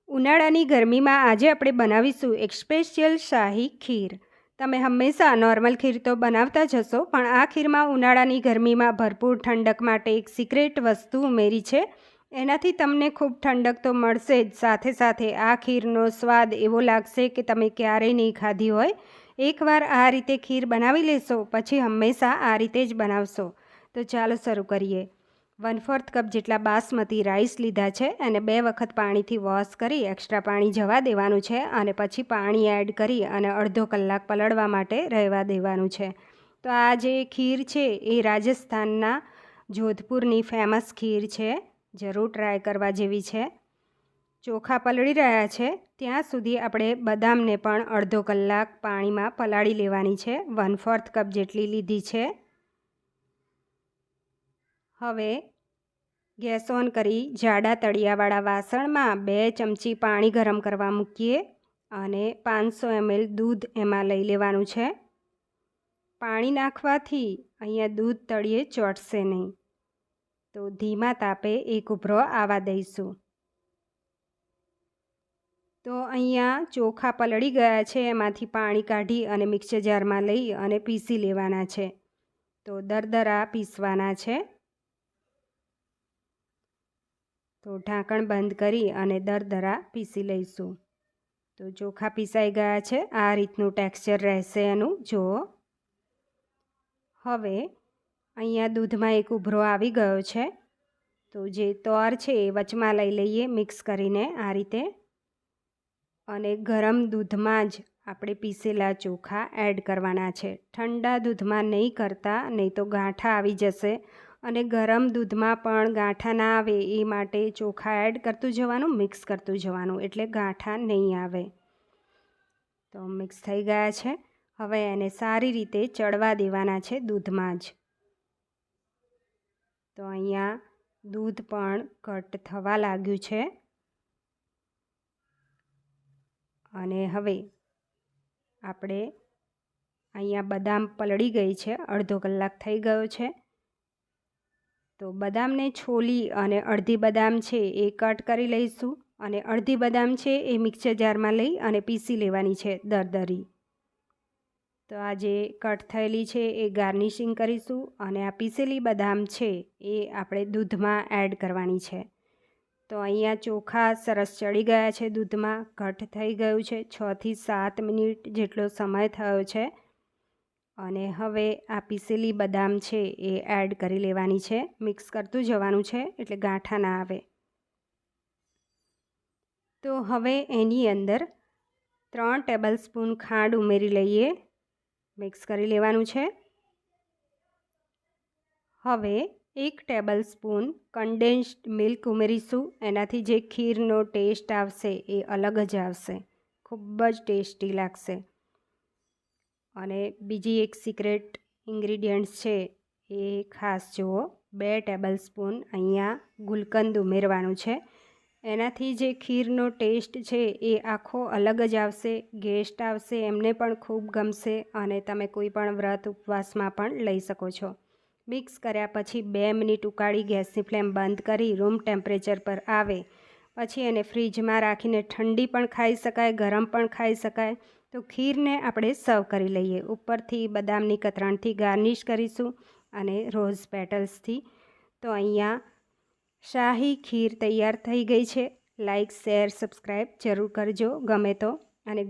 ઉનાળાની ગરમીમાં આજે આપણે બનાવીશું એક સ્પેશિયલ શાહી ખીર. તમે હંમેશા નોર્મલ ખીર તો બનાવતા જ હશો, પણ આ ખીરમાં ઉનાળાની ગરમીમાં ભરપૂર ઠંડક માટે એક સિક્રેટ વસ્તુ ઉમેરી છે. એનાથી તમને ખૂબ ઠંડક તો મળશે જ, સાથે સાથે આ ખીરનો સ્વાદ એવો લાગશે કે તમે ક્યારેય નહીં ખાધી હોય. એકવાર આ રીતે ખીર બનાવી લેશો પછી હંમેશા આ રીતે જ બનાવશો. તો ચાલો શરૂ કરીએ. 1/4 કપ જેટલા બાસમતી રાઈસ લીધા છે અને 2 વખત પાણીથી વોશ કરી એક્સ્ટ્રા પાણી જવા દેવાનું છે અને પછી પાણી એડ કરી અને અડધો કલાક પલળવા માટે રહેવા દેવાનું છે. તો આ જે ખીર છે એ રાજસ્થાનના જોધપુરની ફેમસ ખીર છે, જરૂર ટ્રાય કરવા જેવી છે. ચોખા પલળી રહ્યા છે ત્યાં સુધી આપણે બદામને પણ અડધો કલાક પાણીમાં પલાળી લેવાની છે. 1/4 કપ જેટલી લીધી છે. હવે ગેસ ઓન કરી જાડા તળિયાવાળા વાસણમાં 2 ચમચી પાણી ગરમ કરવા મૂકીએ અને 500 ml દૂધ એમાં લઈ લેવાનું છે. પાણી નાખવાથી અહીંયા દૂધ તળિયે ચોંટશે નહીં, તો ધીમા તાપે એક ઉભરો આવવા દઈશું. તો અહીંયા ચોખા પલળી ગયા છે, એમાંથી પાણી કાઢી અને મિક્સર જારમાં લઈ અને પીસી લેવાના છે. તો દરદરા પીસવાના છે. તો ઢાંકણ બંધ કરી અને દરદરા પીસી લઈશું. તો ચોખા પીસાઈ ગયા છે, આ રીતનું ટેક્સચર રહેશે એનું. જુઓ, હવે અહીંયા દૂધમાં એક ઉભરો આવી ગયો છે. તો જે તોર છે એ વચમાં લઈ લઈએ મિક્સ કરીને આ રીતે, અને ગરમ દૂધમાં જ આપણે પીસેલા ચોખા એડ કરવાના છે. ઠંડા દૂધમાં નહીં કરતા, નહીં તો ગાંઠા આવી જશે. અને ગરમ દૂધમાં પણ ગાંઠા ના આવે એ માટે ચોખા એડ કરતું જવાનું, મિક્સ કરતું જવાનું, એટલે ગાંઠા નહીં આવે. તો મિક્સ થઈ ગયા છે. હવે એને સારી રીતે ચડવા દેવાના છે દૂધમાં જ. તો અહીંયા દૂધ પણ ઘટ થવા લાગ્યું છે. અને હવે આપણે અહીંયા બદામ પલળી ગઈ છે, અડધો કલાક થઈ ગયો છે. તો બદામને છોલી અને અડધી બદામ છે એ કટ કરી લઈશું અને અડધી બદામ છે એ મિક્સર જારમાં લઈ અને પીસી લેવાની છે દરદરી. તો આ જે કટ થયેલી છે એ ગાર્નિશિંગ કરીશું અને આ પીસેલી બદામ છે એ આપણે દૂધમાં એડ કરવાની છે. તો અહીંયા ચોખા સરસ ચડી ગયા છે દૂધમાં, ઘટ થઈ ગયું છે. 6 થી 7 મિનિટ જેટલો સમય થયો છે. અને હવે આ પીસેલી બદામ છે એ એડ કરી લેવાની છે. મિક્સ કરતું જવાનું છે એટલે ગાંઠા ના આવે. તો હવે એની અંદર 3 ટેબલસ્પૂન ખાંડ ઉમેરી લઈએ. મિક્સ કરી લેવાનું છે. હવે 1 ટેબલસ્પૂન કન્ડેન્સ્ડ મિલ્ક ઉમેરીશું. એનાથી જે ખીરનો ટેસ્ટ આવશે એ અલગ જ આવશે, ખૂબ જ ટેસ્ટી લાગશે. અને બીજી એક સિક્રેટ ઇન્ગ્રીડિયન્ટ્સ છે એ ખાસ જુઓ, 2 ટેબલસ્પૂન અહીંયા ગુલકંદ ઉમેરવાનું છે. એનાથી જે ખીરનો ટેસ્ટ છે એ આખો અલગ જ આવશે. ગેસ્ટ આવશે એમને પણ ખૂબ ગમશે અને તમે કોઈ પણ વ્રત ઉપવાસમાં પણ લઈ શકો છો. મિક્સ કર્યા પછી 2 મિનિટ ઉકાળી ગેસની ફ્લેમ બંધ કરી રૂમ ટેમ્પરેચર પર આવે પછી એને ફ્રીજમાં રાખીને ઠંડી પણ ખાઈ શકાય, ગરમ પણ ખાઈ શકાય. તો ખીરને આપણે સર્વ કરી લઈએ. ઉપરથી બદામની કતરણથી ગાર્નિશ કરીશું અને રોઝ પેટલ્સથી. તો અહીંયા શાહી ખીર તૈયાર થઈ ગઈ છે. લાઈક, શેર, સબસ્ક્રાઈબ જરૂર કરજો ગમે તો. અને